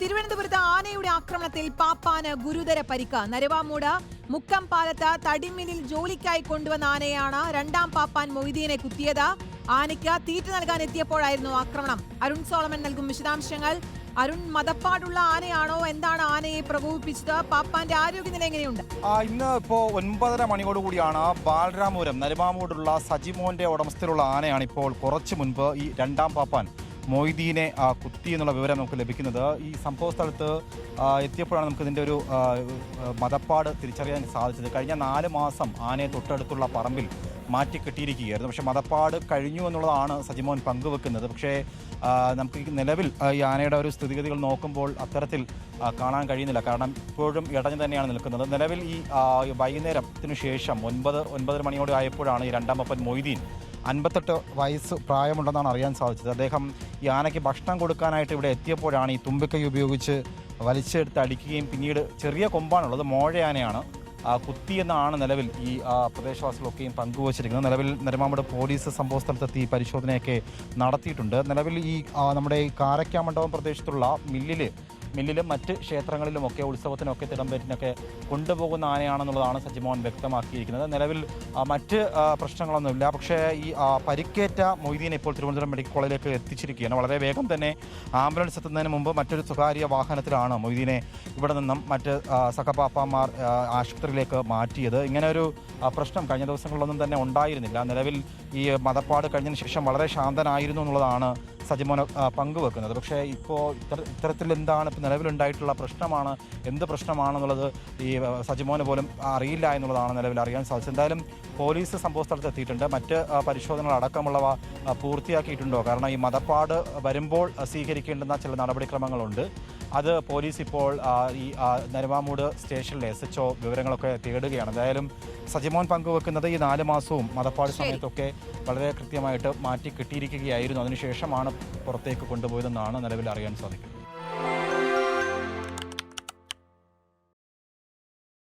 തിരുവനന്തപുരത്ത് ആനയുടെ ആക്രമണത്തിൽ പാപ്പാന് ഗുരുതര പരിക്ക്. നരുവാമൂട് മുക്കം പാലത്ത് തടിമില്ലിൽ ജോലിക്കായി കൊണ്ടുവന്ന ആനയാണ് രണ്ടാം പാപ്പാൻ മൊയ്തീനെ കുത്തിയത്. ആനയ്ക്ക് തീറ്റ നൽകാൻ എത്തിയപ്പോഴായിരുന്നു ആക്രമണം. അരുൺ സോളമൻ നൽകും വിശദാംശങ്ങൾ. അരുൺ, മതപ്പാടുള്ള ആനയാണോ? എന്താണ് ആനയെ പ്രകോപിപ്പിച്ചത്? പാപ്പാന്റെ ആരോഗ്യനില എങ്ങനെയുണ്ട്? ഇന്ന് ഇപ്പോൾ 9:30 മണിയോടുകൂടിയാണ് ബാലരാമപുരം നരുവാമൂടുള്ള സജിമോന്റെ ഉടമസ്ഥയിലുള്ള ആനയാണ് ഇപ്പോൾ കുറച്ചു മുൻപ് ഈ രണ്ടാം പാപ്പാൻ മൊയ്തീനെ കുത്തി എന്നുള്ള വിവരം നമുക്ക് ലഭിക്കുന്നത്. ഈ സംഭവ സ്ഥലത്ത് എത്തിയപ്പോഴാണ് നമുക്ക് ഇതിൻ്റെ ഒരു മതപ്പാട് തിരിച്ചറിയാൻ സാധിച്ചത്. കഴിഞ്ഞ 4 മാസം ആനയെ തൊട്ടടുത്തുള്ള പറമ്പിൽ മാറ്റി കെട്ടിയിരിക്കുകയായിരുന്നു. പക്ഷേ മതപ്പാട് കഴിഞ്ഞു എന്നുള്ളതാണ് സജിമോൻ പങ്കുവെക്കുന്നത്. പക്ഷേ നമുക്ക് നിലവിൽ ഈ ആനയുടെ ഒരു സ്ഥിതിഗതികൾ നോക്കുമ്പോൾ അത്തരത്തിൽ കാണാൻ കഴിയുന്നില്ല. കാരണം ഇപ്പോഴും ഇടഞ്ഞു തന്നെയാണ് നിൽക്കുന്നത്. നിലവിൽ ഈ വൈകുന്നേരത്തിനു ശേഷം 9:30 മണിയോടെ ആയപ്പോഴാണ് ഈ രണ്ടാം പാപ്പാൻ മൊയ്തീൻ 58 വയസ്സ് പ്രായമുണ്ടെന്നാണ് അറിയാൻ സാധിച്ചത്. അദ്ദേഹം ഈ ആനയ്ക്ക് ഭക്ഷണം കൊടുക്കാനായിട്ട് ഇവിടെ എത്തിയപ്പോഴാണ് ഈ തുമ്പിക്കൈ ഉപയോഗിച്ച് വലിച്ചെടുത്ത് അടിക്കുകയും പിന്നീട് ചെറിയ കൊമ്പാണുള്ളത്, മോഴയാനയാണ് കുത്തിയെന്നാണ് നിലവിൽ ഈ പ്രദേശവാസികളൊക്കെയും പങ്കുവച്ചിരിക്കുന്നത്. നിലവിൽ നരുവാമൂട് പോലീസ് സംഭവ സ്ഥലത്തെത്തി പരിശോധനയൊക്കെ നടത്തിയിട്ടുണ്ട്. നിലവിൽ ഈ നമ്മുടെ ഈ കാരക്കാമണ്ഡപം പ്രദേശത്തുള്ള മില്ലിലും മറ്റ് ക്ഷേത്രങ്ങളിലുമൊക്കെ ഉത്സവത്തിനൊക്കെ തിടമ്പേറ്റിനൊക്കെ കൊണ്ടുപോകുന്ന ആനയാണെന്നുള്ളതാണ് സജിമോൻ വ്യക്തമാക്കിയിരിക്കുന്നത്. നിലവിൽ മറ്റ് പ്രശ്നങ്ങളൊന്നുമില്ല. പക്ഷേ ഈ പരിക്കേറ്റ മൊയ്തീനെ ഇപ്പോൾ തിരുവനന്തപുരം മെഡിക്കൽ കോളേജിലേക്ക് എത്തിച്ചിരിക്കുകയാണ്. വളരെ വേഗം തന്നെ ആംബുലൻസ് എത്തുന്നതിന് മുമ്പ് മറ്റൊരു സ്വകാര്യ വാഹനത്തിലാണ് മൊയ്തീനെ ഇവിടെ നിന്നും മറ്റ് സഹപാപ്പാമാർ ആശുപത്രിയിലേക്ക് മാറ്റിയത്. ഇങ്ങനെ ഒരു പ്രശ്നം കഴിഞ്ഞ ദിവസങ്ങളിലൊന്നും തന്നെ ഉണ്ടായിരുന്നില്ല. നിലവിൽ ഈ മതപ്പാട് കഴിഞ്ഞതിന് ശേഷം വളരെ ശാന്തനായിരുന്നു എന്നുള്ളതാണ് സജിമോൻ പങ്കുവെക്കുന്നത്. പക്ഷേ ഇപ്പോൾ ഇത്തരത്തിൽ എന്താണ് ഇപ്പോൾ നിലവിലുണ്ടായിട്ടുള്ള പ്രശ്നമാണ്, എന്ത് പ്രശ്നമാണെന്നുള്ളത് ഈ സജിമോന് പോലും അറിയില്ല എന്നുള്ളതാണ് നിലവിൽ അറിയാൻ സാധിച്ചത്. എന്തായാലും പോലീസ് സംഭവ സ്ഥലത്ത് എത്തിയിട്ടുണ്ട്. മറ്റ് പരിശോധനകൾ അടക്കമുള്ളവ പൂർത്തിയാക്കിയിട്ടുണ്ടോ? കാരണം ഈ മതപ്പാട് വരുമ്പോൾ സ്വീകരിക്കേണ്ടുന്ന ചില നടപടിക്രമങ്ങളുണ്ട്. അത് പോലീസ് ഇപ്പോൾ ഈ നരുവാമൂട് സ്റ്റേഷനിലെ SHO വിവരങ്ങളൊക്കെ തേടുകയാണ്. എന്തായാലും സജിമോൻ പങ്കുവെക്കുന്നത് ഈ 4 മാസവും മതപ്പാട് സമയത്തൊക്കെ വളരെ കൃത്യമായിട്ട് മാറ്റി കിട്ടിയിരിക്കുകയായിരുന്നു. അതിനുശേഷമാണ് പുറത്തേക്ക് കൊണ്ടുപോയതെന്നാണ് നിലവിൽ അറിയാൻ സാധിക്കുന്നത്.